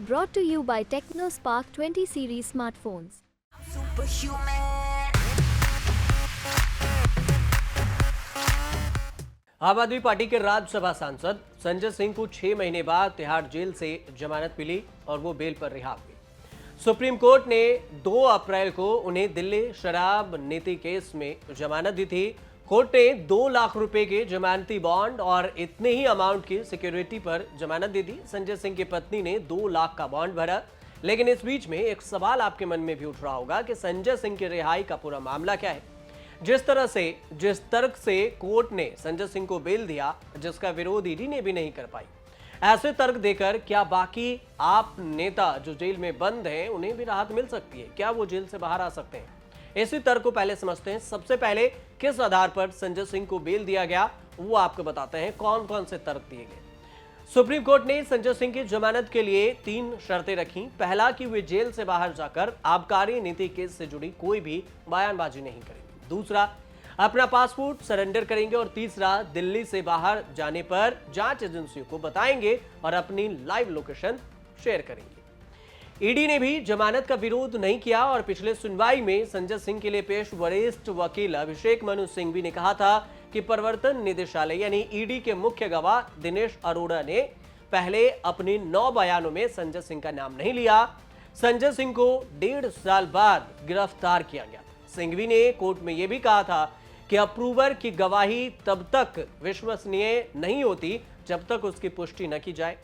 Brought to you by TechnoSpark 20 series smartphones. आम आदमी party के राज्यसभा सांसद संजय सिंह को 6 महीने बाद तिहाड़ जेल से जमानत मिली और वो बेल पर रिहा हुए। सुप्रीम कोर्ट ने 2 अप्रैल को उन्हें दिल्ली शराब नीति केस में जमानत दी थी। कोर्ट ने 2 लाख रुपए के जमानती बॉन्ड और इतने ही अमाउंट की सिक्योरिटी पर जमानत दी थी। संजय सिंह की पत्नी ने 2 लाख का बॉन्ड भरा, लेकिन इस बीच में एक सवाल आपके मन में भी उठ रहा होगा कि संजय सिंह की रिहाई का पूरा मामला क्या है। जिस तर्क से कोर्ट ने संजय सिंह को बेल दिया, जिसका विरोध ईडी ने भी नहीं कर पाई, ऐसे तर्क देकर क्या बाकी आप नेता जो जेल में बंद हैं उन्हें भी राहत मिल सकती है? क्या वो जेल से बाहर आ सकते हैं? इसी तर्क को पहले समझते हैं। सबसे पहले किस आधार पर संजय सिंह को बेल दिया गया वो आपको बताते हैं। कौन कौन से तर्क दिए गए? सुप्रीम कोर्ट ने संजय सिंह की जमानत के लिए 3 शर्तें रखी। पहला कि वे जेल से बाहर जाकर आबकारी नीति केस से जुड़ी कोई भी बयानबाजी नहीं करेंगे। दूसरा, अपना पासपोर्ट सरेंडर करेंगे। और तीसरा, दिल्ली से बाहर जाने पर जांच एजेंसियों को बताएंगे और अपनी लाइव लोकेशन शेयर करेंगे। ईडी ने भी जमानत का विरोध नहीं किया और पिछले सुनवाई में संजय सिंह के लिए पेश वरिष्ठ वकील अभिषेक मनु सिंघवी ने कहा था कि प्रवर्तन निदेशालय यानी ईडी के मुख्य गवाह दिनेश अरोड़ा ने पहले अपने 9 बयानों में संजय सिंह का नाम नहीं लिया। संजय सिंह को 1.5 साल बाद गिरफ्तार किया गया। सिंघवी ने कोर्ट में यह भी कहा था कि अप्रूवर की गवाही तब तक विश्वसनीय नहीं होती जब तक उसकी पुष्टि न की जाए।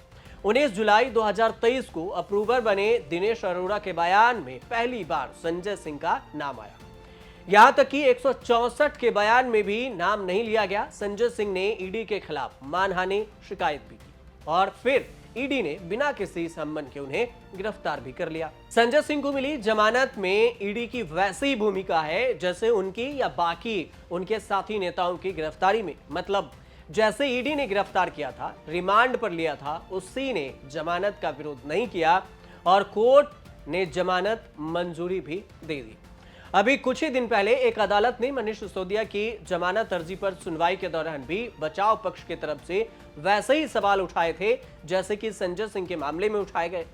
19 जुलाई 2023 को अप्रूवर बने दिनेश अरोड़ा के बयान में पहली बार संजय सिंह का नाम आया। यहां तक कि 164 के बयान में भी नाम नहीं लिया गया। संजय सिंह ने ईडी के खिलाफ मानहानि शिकायत भी की और फिर ईडी ने बिना किसी सम्मन के उन्हें गिरफ्तार भी कर लिया। संजय सिंह को मिली जमानत में ईडी की वैसी ही भूमिका है जैसे उनकी या बाकी उनके साथी नेताओं की गिरफ्तारी में। मतलब जैसे ईडी ने गिरफ्तार किया था, रिमांड पर लिया था, उसी ने जमानत का विरोध नहीं किया और कोर्ट ने जमानत मंजूरी भी दे दी। अभी कुछ ही दिन पहले एक अदालत ने मनीष सिसोदिया की जमानत अर्जी पर सुनवाई के दौरान भी बचाव पक्ष की तरफ से वैसे ही सवाल उठाए थे जैसे कि संजय सिंह के मामले में उठाए गए।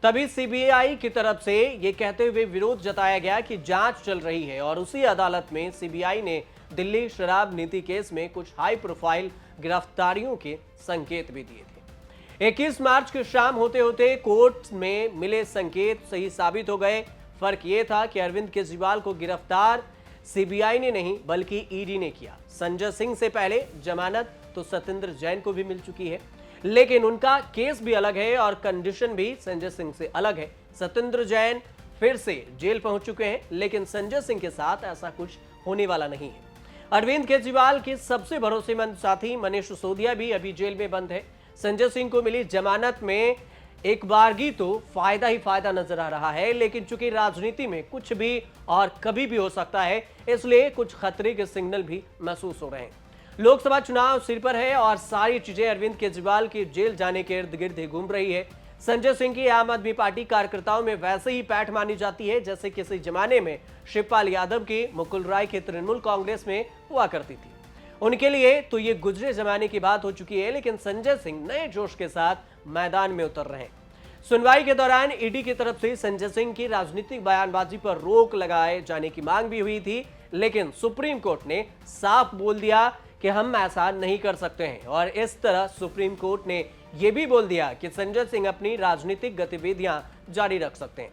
तभी सीबीआई की तरफ से यह कहते हुए विरोध जताया गया कि जांच चल रही है और उसी अदालत में सीबीआई ने दिल्ली शराब नीति केस में कुछ हाई प्रोफाइल गिरफ्तारियों के संकेत भी दिए थे। 21 मार्च की शाम होते होते कोर्ट में मिले संकेत सही साबित हो गए। फर्क यह था कि अरविंद केजरीवाल को गिरफ्तार सीबीआई ने नहीं बल्कि ईडी ने किया। संजय सिंह से पहले जमानत तो सत्येंद्र जैन को भी मिल चुकी है, लेकिन उनका केस भी अलग है और कंडीशन भी संजय सिंह से अलग है। सत्येंद्र जैन फिर से जेल पहुंच चुके हैं, लेकिन संजय सिंह के साथ ऐसा कुछ होने वाला नहीं है। अरविंद केजरीवाल के सबसे भरोसेमंद साथी मनीष सिसोदिया भी अभी जेल में बंद है। संजय सिंह को मिली जमानत में एक बारगी तो फायदा ही फायदा नजर आ रहा है, लेकिन चूंकि राजनीति में कुछ भी और कभी भी हो सकता है, इसलिए कुछ खतरे के सिग्नल भी महसूस हो रहे हैं। लोकसभा चुनाव सिर पर है और सारी चीजें अरविंद केजरीवाल की जेल जाने के इर्द गिर्द ही घूम रही है। संजय सिंह की आम आदमी पार्टी कार्यकर्ताओं में वैसे ही पैठ मानी जाती है जैसे किसी जमाने में शिवपाल यादव की मुकुल राय की तृणमूल कांग्रेस में हुआ करती थी। उनके लिए तो ये गुजरे जमाने की बात हो चुकी है, लेकिन संजय सिंह नए जोश के साथ मैदान में उतर रहे हैं। सुनवाई के दौरान ईडी की तरफ से संजय सिंह की राजनीतिक बयानबाजी पर रोक लगाए जाने की मांग भी हुई थी, लेकिन सुप्रीम कोर्ट ने साफ बोल दिया कि हम ऐसा नहीं कर सकते हैं। और इस तरह सुप्रीम कोर्ट ने यह भी बोल दिया कि संजय सिंह अपनी राजनीतिक गतिविधियां जारी रख सकते हैं।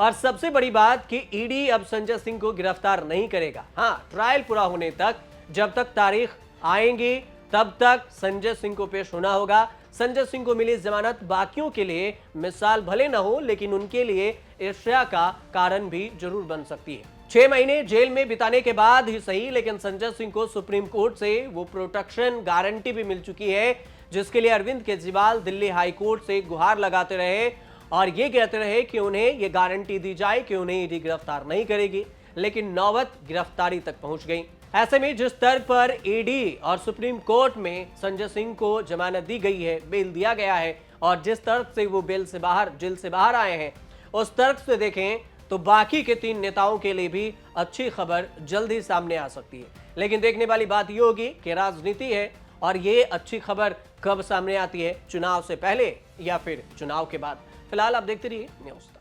और सबसे बड़ी बात कि ईडी अब संजय सिंह को गिरफ्तार नहीं करेगा। हाँ, ट्रायल पूरा होने तक, जब तक तारीख आएंगी तब तक संजय सिंह को पेश होना होगा। संजय सिंह को मिली जमानत बाकियों के लिए मिसाल भले न हो, लेकिन उनके लिए ईर्ष्या का कारण भी जरूर बन सकती है। 6 महीने जेल में बिताने के बाद ही सही, लेकिन संजय सिंह को सुप्रीम कोर्ट से वो प्रोटेक्शन गारंटी भी मिल चुकी है जिसके लिए अरविंद केजरीवाल दिल्ली हाई कोर्ट से गुहार लगाते रहे और ये कहते रहे कि उन्हें ये गारंटी दी जाए कि उन्हें ईडी गिरफ्तार नहीं करेगी, लेकिन नौबत गिरफ्तारी तक पहुंच गई। ऐसे में जिस तर्क पर ईडी और सुप्रीम कोर्ट में संजय सिंह को जमानत दी गई है, बेल दिया गया है, और जिस तर्क से वो जेल से बाहर आए हैं, उस तर्क से देखें तो बाकी के 3 नेताओं के लिए भी अच्छी खबर जल्द ही सामने आ सकती है। लेकिन देखने वाली बात यह होगी कि राजनीति है और ये अच्छी खबर कब सामने आती है, चुनाव से पहले या फिर चुनाव के बाद। फिलहाल आप देखते रहिए न्यूज़ तक।